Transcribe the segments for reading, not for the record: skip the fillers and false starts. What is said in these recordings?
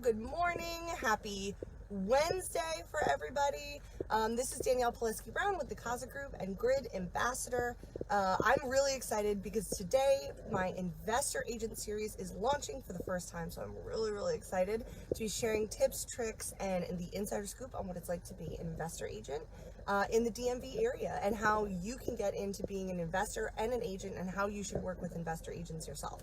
good morning, happy Wednesday for everybody. This is Danielle Palloschi-Browne with the Casa Group and Grid Ambassador. I'm really excited because today my investor agent series is launching for the first time, so I'm really excited to be sharing tips, tricks, and the insider scoop on what it's like to be an investor agent in the DMV area and how you can get into being an investor and an agent and how you should work with investor agents yourself.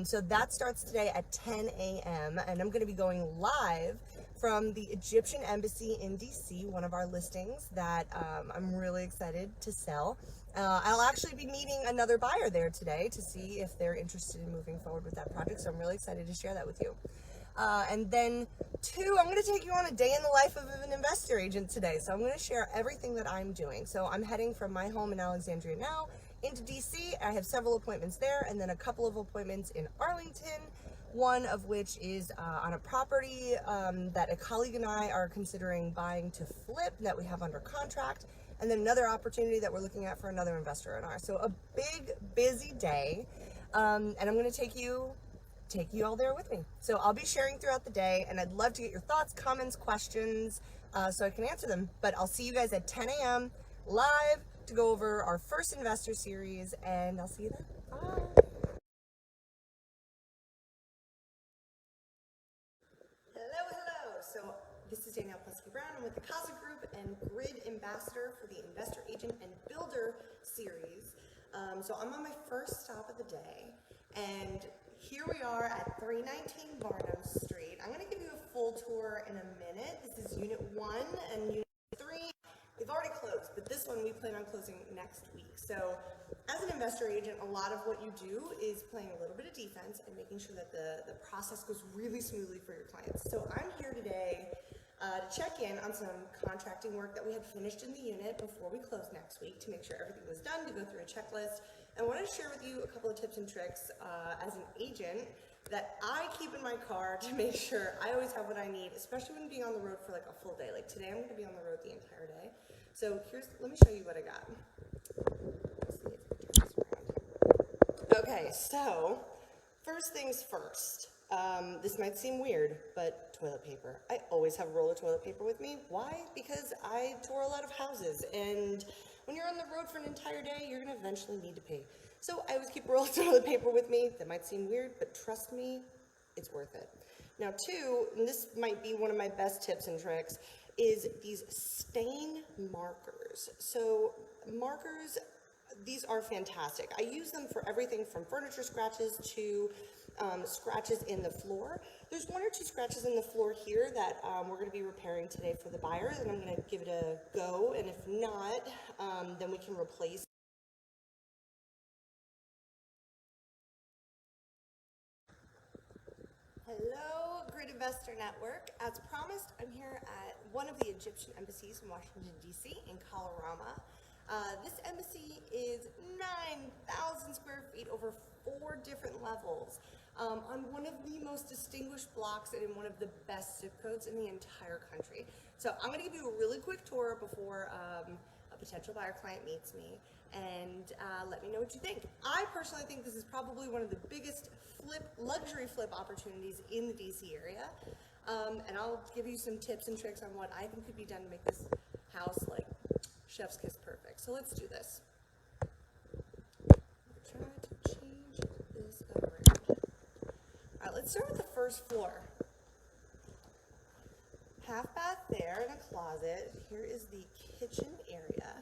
So that starts today at 10 a.m. and I'm going to be going live from the Egyptian Embassy in DC, one of our listings that I'm really excited to sell. I'll actually be meeting another buyer there today to see if they're interested in moving forward with that project, so I'm really excited to share that with you. And then two, I'm going to take you on a day in the life of an investor agent today. So I'm going to share everything that I'm doing. So I'm heading from my home in Alexandria now into DC. I have several appointments there and then a couple of appointments in Arlington, one of which is on a property that a colleague and I are considering buying to flip that we have under contract, and then another opportunity that we're looking at for another investor in ours. So a big, busy day, and I'm going to take you all there with me. So I'll be sharing throughout the day, and I'd love to get your thoughts, comments, questions, so I can answer them. But I'll see you guys at 10 a.m. live to go over our first investor series, and I'll see you then. Bye. Hello. So this is Danielle Palloschi-Browne. I'm with the Casa Group and Grid Ambassador for the Investor Agent and Builder series. So I'm on my first stop of the day, and here we are at 319 Barnum Street. I'm going to give you a full tour in a minute. This is Unit 1 and Unit 3. They've already closed, but this one we plan on closing next week. So as an investor agent, a lot of what you do is playing a little bit of defense and making sure that the process goes really smoothly for your clients. So I'm here today to check in on some contracting work that we had finished in the unit before we close next week to make sure everything was done, to go through a checklist. I wanted to share with you a couple of tips and tricks as an agent that I keep in my car to make sure I always have what I need, especially when being on the road for like a full day. Like today I'm going to be on the road the entire day. So let me show you what I got. Let's see if it turns around. Okay, so first things first. This might seem weird, but toilet paper. I always have a roll of toilet paper with me. Why? Because I tour a lot of houses, and when you're on the road for an entire day, you're going to eventually need to pee. So I always keep a roll of toilet paper with me. That might seem weird, but trust me, it's worth it. Now two, and this might be one of my best tips and tricks, is these stain markers. So markers, these are fantastic. I use them for everything from furniture scratches to scratches in the floor. There's one or two scratches in the floor here that we're going to be repairing today for the buyers, and I'm going to give it a go, and if not, then we can replace. Hello, Grid Investor Network. As promised, I'm here at one of the Egyptian embassies in Washington, D.C. in Colorama. This embassy is 9,000 square feet over 4 different levels on one of the most distinguished blocks and in one of the best zip codes in the entire country. So I'm going to give you a really quick tour before a potential buyer client meets me, and let me know what you think. I personally think this is probably one of the biggest luxury flip opportunities in the DC area, and I'll give you some tips and tricks on what I think could be done to make this house like chef's kiss perfect. So let's do this. Try to change this around. All right, let's start with the first floor. Half bath there and a closet. Here is the kitchen area.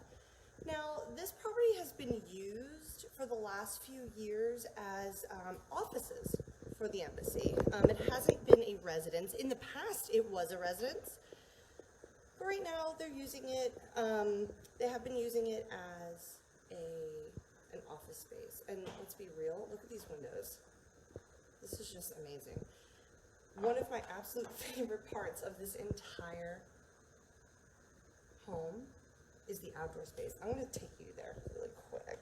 Now, this property has been used for the last few years as offices for the embassy. It hasn't been a residence. In the past, it was a residence. But right now, they're using it, they have been using it as an office space. And let's be real, look at these windows. This is just amazing. One of my absolute favorite parts of this entire home is the outdoor space. I'm going to take you there really quick.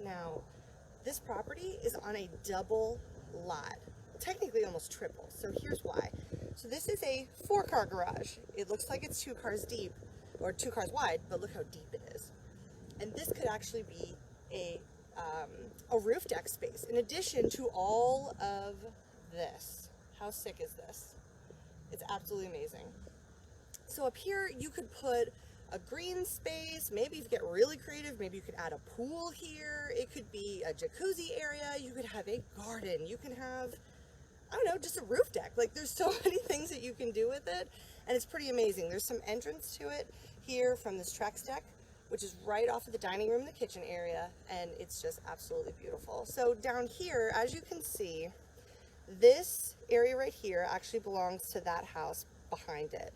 Now, this property is on a double lot. Technically almost triple, so here's why. So this is a 4-car garage. It looks like it's 2 cars deep, or 2 cars wide, but look how deep it is. And this could actually be a a roof deck space in addition to all of this. How sick is this? It's absolutely amazing. So up here you could put a green space, maybe if you get really creative, maybe you could add a pool here, it could be a jacuzzi area, you could have a garden, you can have, I don't know, just a roof deck. Like there's so many things that you can do with it, and it's pretty amazing. There's some entrance to it here from this Trex deck, which is right off of the dining room and the kitchen area, and it's just absolutely beautiful. So down here, as you can see, this area right here actually belongs to that house behind it.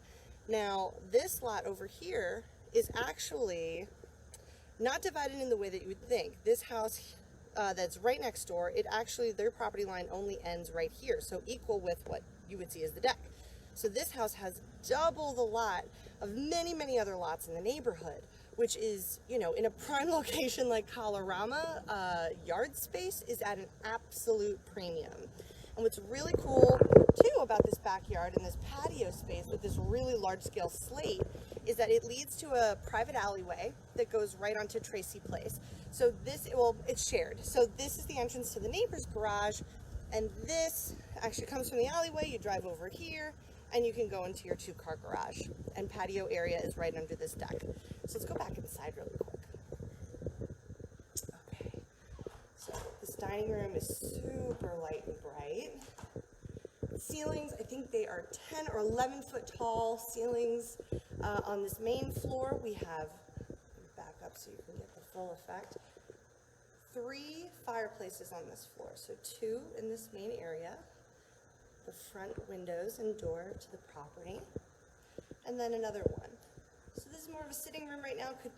Now, this lot over here is actually not divided in the way that you would think. This house that's right next door, it actually, their property line only ends right here, so equal with what you would see as the deck. So this house has double the lot of many, many other lots in the neighborhood, which is, you know, in a prime location like Colorama, yard space is at an absolute premium. And what's really cool too about this backyard and this patio space with this really large scale slate is that it leads to a private alleyway that goes right onto Tracy Place. So this, well, it's shared. So this is the entrance to the neighbor's garage, and this actually comes from the alleyway. You drive over here and you can go into your 2-car garage, and patio area is right under this deck. So let's go back inside really quick. Okay, so this dining room is super light and bright. Ceilings, I think they are 10 or 11 foot tall ceilings. On this main floor, we have, back up so you can get the full effect, 3 fireplaces on this floor. So 2 in this main area, the front windows and door to the property, and then another one. So this is more of a sitting room right now, could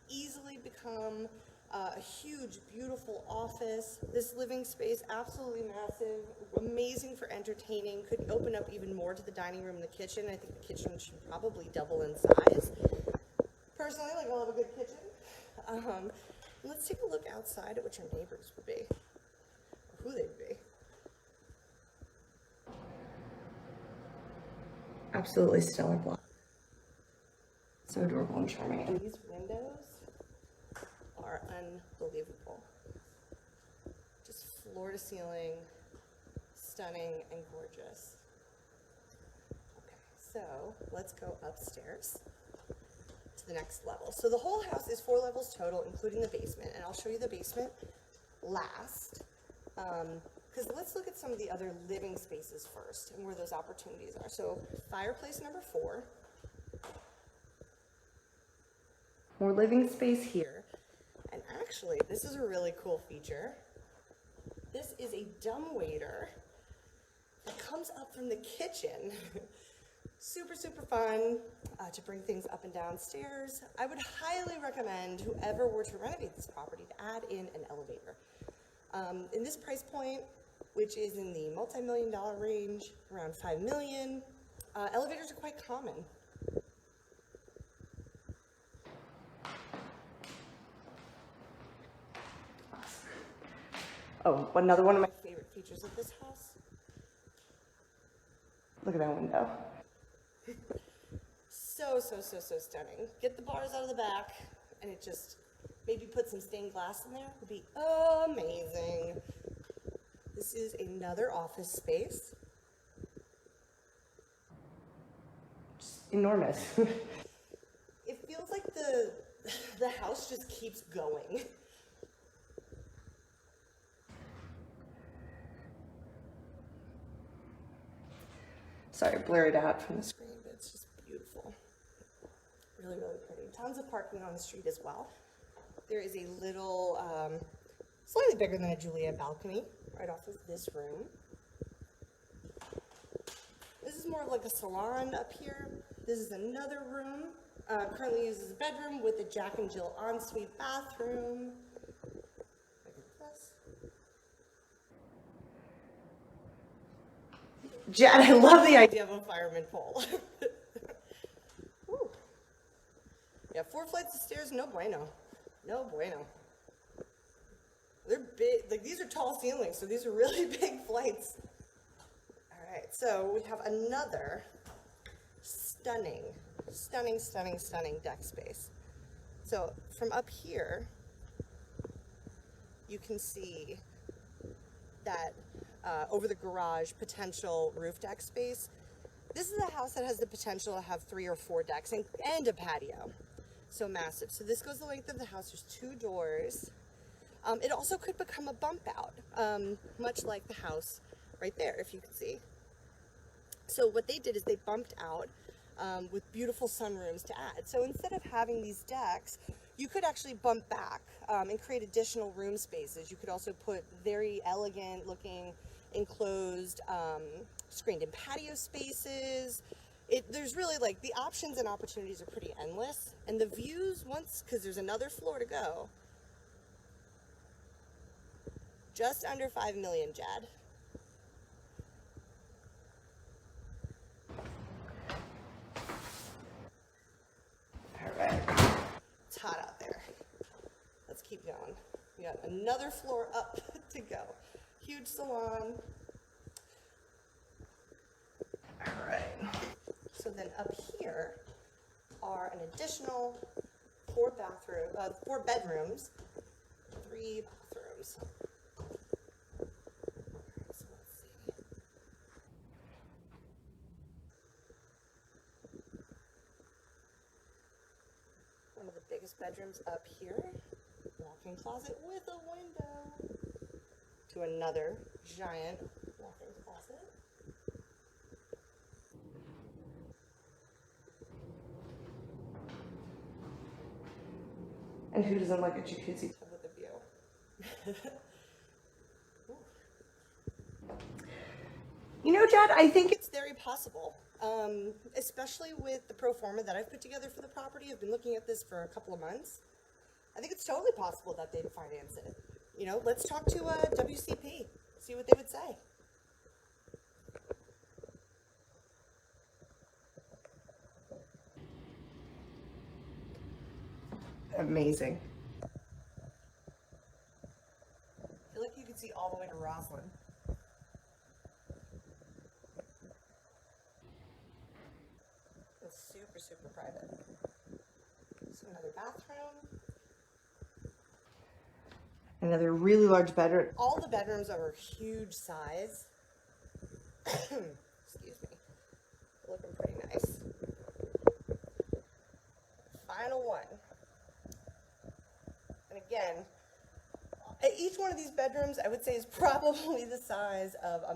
easily become a huge, beautiful office. This living space, absolutely massive, amazing for entertaining, could open up even more to the dining room and the kitchen. I think the kitchen should probably double in size. Personally, like, I love a good kitchen. Let's take a look outside at what your neighbors would be, or who they'd be. Absolutely stellar block. So adorable and charming. And these windows are unbelievable. Just floor to ceiling, stunning and gorgeous. Okay, so let's go upstairs to the next level. So the whole house is 4 levels total, including the basement, and I'll show you the basement last. Because let's look at some of the other living spaces first and where those opportunities are. So fireplace number 4. More living space here. And actually, this is a really cool feature. This is a dumbwaiter that comes up from the kitchen. Super, super fun to bring things up and down stairs. I would highly recommend whoever were to renovate this property to add in an elevator. In this price point, which is in the multi-million-dollar range, around $5 million, elevators are quite common. Oh, another one of my favorite features of this house. Look at that window. So stunning. Get the bars out of the back, and it just, maybe put some stained glass in there, would be amazing. This is another office space. Just enormous. It feels like the house just keeps going. Sorry, blur it out from the screen, but it's just beautiful. Really, really pretty. Tons of parking on the street as well. There is a little, slightly bigger than a Juliet balcony right off of this room. This is more of like a salon up here. This is another room, currently used as a bedroom with a Jack and Jill ensuite bathroom. Look at this. Jad, I love the idea of a fireman pole. Yeah, 4 flights of stairs, no bueno. No bueno. They're big, like these are tall ceilings, so these are really big flights. All right, so we have another stunning deck space. So from up here, you can see that over the garage potential roof deck space. This is a house that has the potential to have 3 or 4 decks and a patio. So massive. So this goes the length of the house. There's 2 doors. It also could become a bump out, much like the house right there, if you can see. So what they did is they bumped out with beautiful sunrooms to add. So instead of having these decks, you could actually bump back and create additional room spaces. You could also put very elegant looking enclosed screened in patio spaces. There's really, like, the options and opportunities are pretty endless, and the views, because there's another floor to go, just under 5 million, Jad. All right, it's hot out there. Let's keep going. We got another floor up to go. Huge salon. All right. So then up here are an additional 4 bedrooms, 3 bathrooms. So let's see. One of the biggest bedrooms up here, walk-in closet with a window, to another giant walk-in closet. And who doesn't like a jacuzzi tub with a view? You know, Jad, I think it's very possible, especially with the pro forma that I've put together for the property. I've been looking at this for a couple of months. I think it's totally possible that they'd finance it. You know, let's talk to WCP, see what they would say. Amazing. I feel like you can see all the way to Roslyn. It's super, super private. So another bathroom. Another really large bedroom. All the bedrooms are huge size. Excuse me. Looking pretty nice. Final one. And again, each one of these bedrooms, I would say, is probably the size of a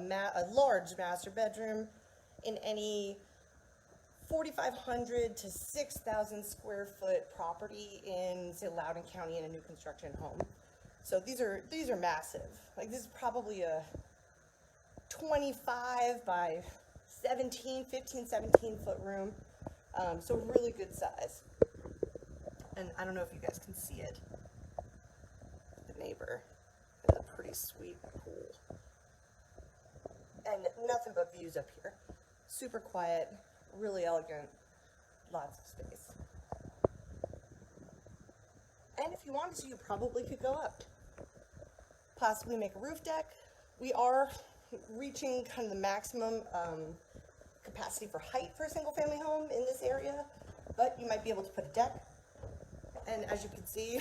large master bedroom in any 4,500 to 6,000 square foot property in, say, Loudoun County in a new construction home. So these are massive. Like, this is probably a 25 by 17 foot room. So really good size. And I don't know if you guys can see it. The neighbor has a pretty sweet pool. And nothing but views up here. Super quiet, really elegant, lots of space. And if you wanted to, you probably could go up. Possibly make a roof deck. We are reaching kind of the maximum capacity for height for a single family home in this area, but you might be able to put a deck. And as you can see,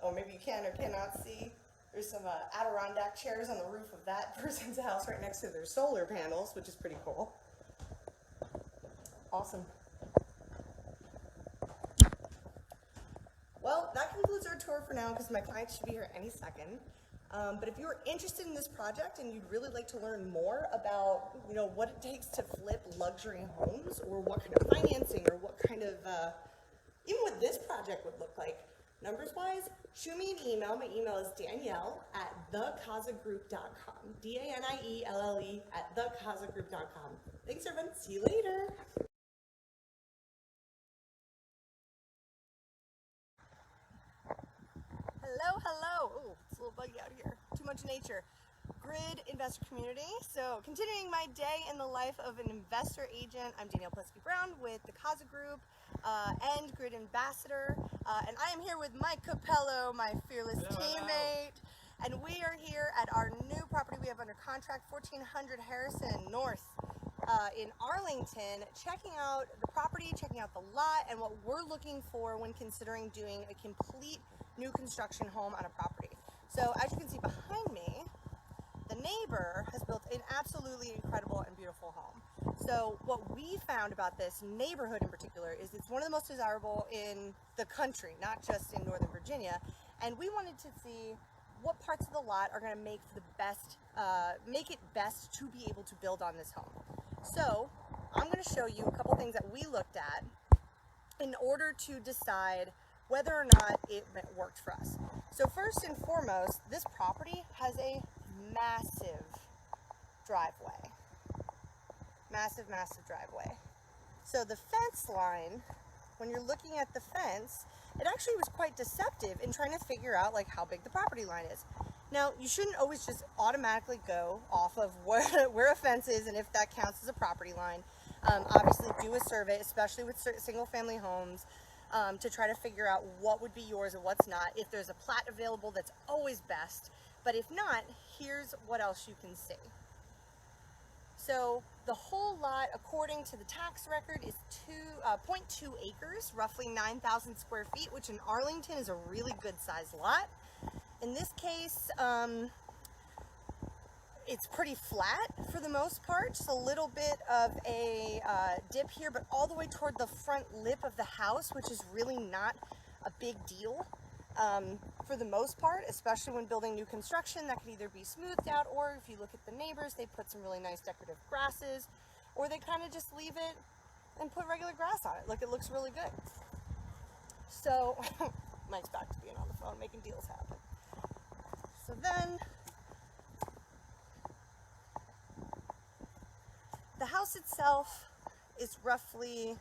or maybe you can or cannot see, there's some Adirondack chairs on the roof of that person's house right next to their solar panels, which is pretty cool. Awesome. Well, that concludes our tour for now because my client should be here any second. But if you're interested in this project and you'd really like to learn more about, you know, what it takes to flip luxury homes, or what kind of financing, or what kind of, even what this project would look like, numbers-wise, shoot me an email. My email is Danielle at thecasagroup.com. DANIELLE at thecasagroup.com. Thanks, everyone. See you later. Hello, hello. Oh, it's a little buggy out here. Too much nature. Grid investor community. So continuing my day in the life of an investor agent, I'm Danielle Palloschi-Browne with the Casa Group and Grid Ambassador. And I am here with Mike Capello, my fearless teammate. And we are here at our new property we have under contract, 1400 Harrison North in Arlington, checking out the property, checking out the lot, and what we're looking for when considering doing a complete new construction home on a property. So as you can see behind me, the neighbor has built an absolutely incredible and beautiful home. So what we found about this neighborhood in particular is it's one of the most desirable in the country, not just in Northern Virginia. And we wanted to see what parts of the lot are going to make the best, make it best to be able to build on this home. So I'm going to show you a couple things that we looked at in order to decide whether or not it worked for us. So first and foremost, this property has a massive driveway. Massive driveway. So the fence line, when you're looking at the fence, it actually was quite deceptive in trying to figure out like how big the property line is. Now, you shouldn't always just automatically go off of where a fence is and if that counts as a property line. Obviously do a survey, especially with single family homes, to try to figure out what would be yours and what's not. If there's a plat available, that's always best. But if not, here's what else you can see. So the whole lot, according to the tax record, is 0.2 acres, roughly 9,000 square feet, which in Arlington is a really good sized lot. In this case, it's pretty flat for the most part, just a little bit of a dip here, but all the way toward the front lip of the house, which is really not a big deal for the most part, especially when building new construction. That could either be smoothed out, or if you look at the neighbors, they put some really nice decorative grasses, or they kind of just leave it and put regular grass on it. Look, it looks really good. So Mike's back to being on the phone making deals happen. So then the house itself is roughly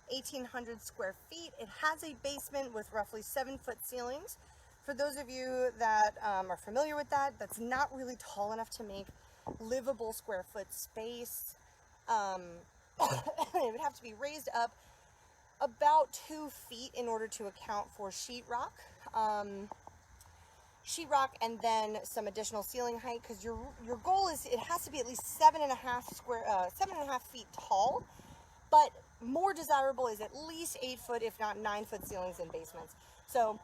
1,800 square feet. It has a basement with roughly 7-foot ceilings. For those of you that are familiar with that, that's not really tall enough to make livable square foot space. It would have to be raised up about 2 feet in order to account for sheetrock. Sheetrock and then some additional ceiling height, because your goal is it has to be at least 7.5 feet tall, but more desirable is at least 8 foot, if not 9 foot ceilings in basements. So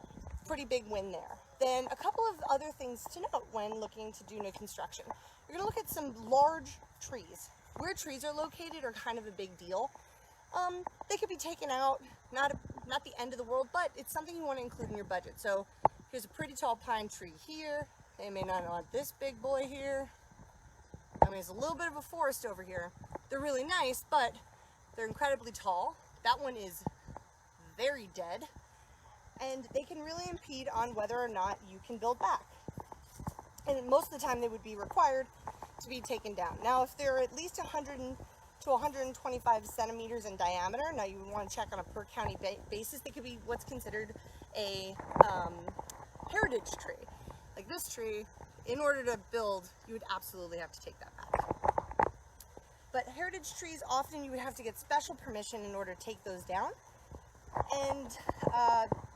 pretty big win there. Then a couple of other things to note when looking to do new construction. You're gonna look at some large trees. Where trees are located are kind of a big deal. They could be taken out, not the end of the world, but it's something you want to include in your budget. So here's a pretty tall pine tree here. They may not want this big boy here. I mean, there's a little bit of a forest over here. They're really nice, but they're incredibly tall. That one is very dead, and they can really impede on whether or not you can build back. And most of the time they would be required to be taken down. Now, if they're at least 100 to 125 centimeters in diameter, now you would want to check on a per county basis. They could be what's considered a heritage tree. Like this tree, in order to build, you would absolutely have to take that back. But heritage trees, often you would have to get special permission in order to take those down, and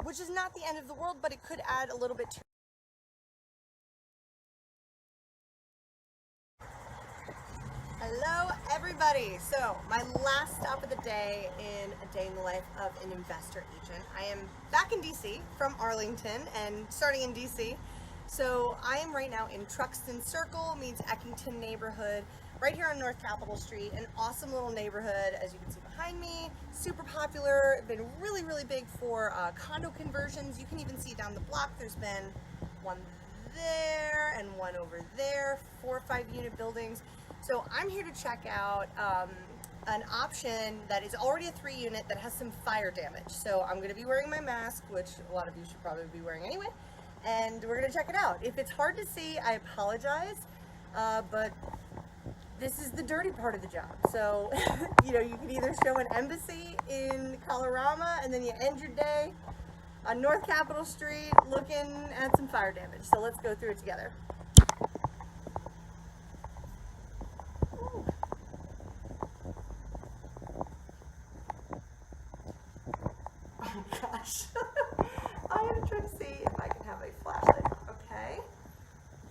which is not the end of the world, but it could add a little bit to. Hello everybody! So my last stop of the day in a day in the life of an investor agent. I am back in DC from Arlington and starting in DC. So I am right now in Truxton Circle meets Eckington neighborhood, right here on North Capitol Street. An awesome little neighborhood, as you can see behind me. Super popular, been really, really big for condo conversions. You can even see down the block there's been one there and one over there, 4 or 5 unit buildings. So I'm here to check out an option that is already a 3 unit that has some fire damage. So I'm going to be wearing my mask, which a lot of you should probably be wearing anyway, and we're going to check it out. If it's hard to see, I apologize, but this is the dirty part of the job. So, you know, you can either show an embassy in Colorama and then you end your day on North Capitol Street looking at some fire damage. So let's go through it together. Oh gosh. I am trying to see if I can have a flashlight. Okay.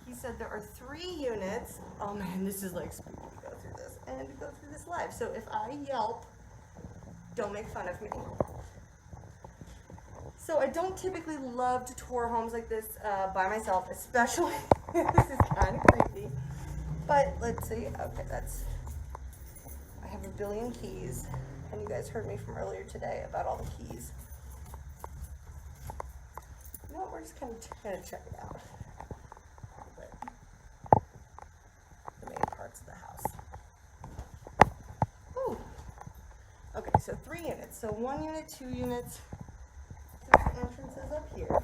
He said there are 3 units. Oh man, this is like spooky to go through this and to go through this live. So if I yelp, don't make fun of me. So I don't typically love to tour homes like this by myself, especially, this is kind of creepy, but let's see, okay, I have a billion keys, and you guys heard me from earlier today about all the keys. You know what, we're just kind of gonna check it out. The main parts of the house. Ooh. Okay, so 3 units. So 1 unit, 2 units. There's the entrances up here.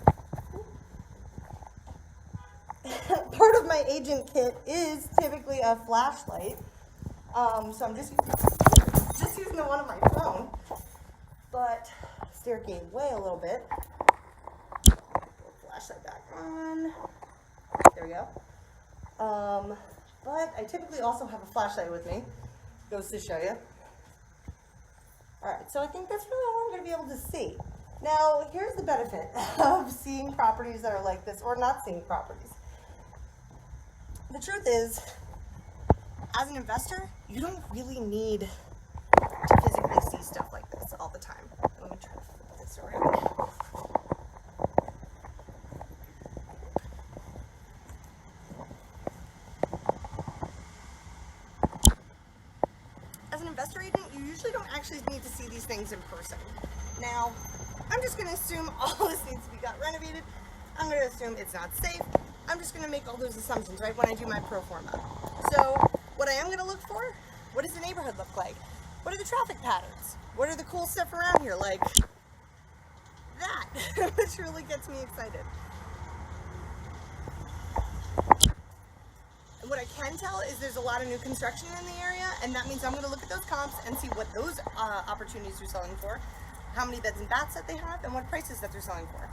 Part of my agent kit is typically a flashlight. So I'm just using the one on my phone. But stair gave way a little bit. Flashlight back on. There we go. But I typically also have a flashlight with me. Goes to show you. Alright, so I think that's really all I'm going to be able to see. Now, here's the benefit of seeing properties that are like this, or not seeing properties. The truth is, as an investor, you don't really need to physically see stuff like this all the time. Let me try to flip this around. As an investor agent, you usually don't actually need to see these things in person. Now, I'm just going to assume all this needs to be got renovated. I'm going to assume it's not safe. I'm just going to make all those assumptions, right, when I do my pro forma. So, what I am going to look for, what does the neighborhood look like? What are the traffic patterns? What are the cool stuff around here? Like that, which really gets me excited. What I can tell is there's a lot of new construction in the area, and that means I'm going to look at those comps and see what those opportunities are selling for, how many beds and baths that they have, and what prices that they're selling for.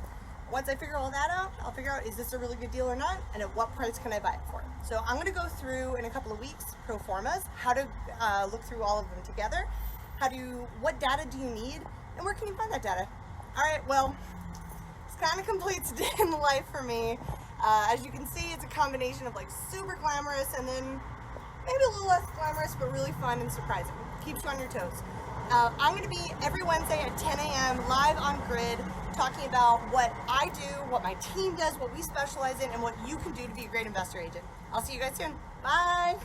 Once I figure all that out, I'll figure out, is this a really good deal or not, and at what price can I buy it for? So I'm going to go through in a couple of weeks pro formas, how to look through all of them together, what data do you need, and where can you find that data? All right, well, this kind of completes a day in the life for me. As you can see, it's a combination of like super glamorous and then maybe a little less glamorous, but really fun and surprising. Keeps you on your toes. I'm going to be every Wednesday at 10 a.m. live on Grid talking about what I do, what my team does, what we specialize in, and what you can do to be a great investor agent. I'll see you guys soon. Bye.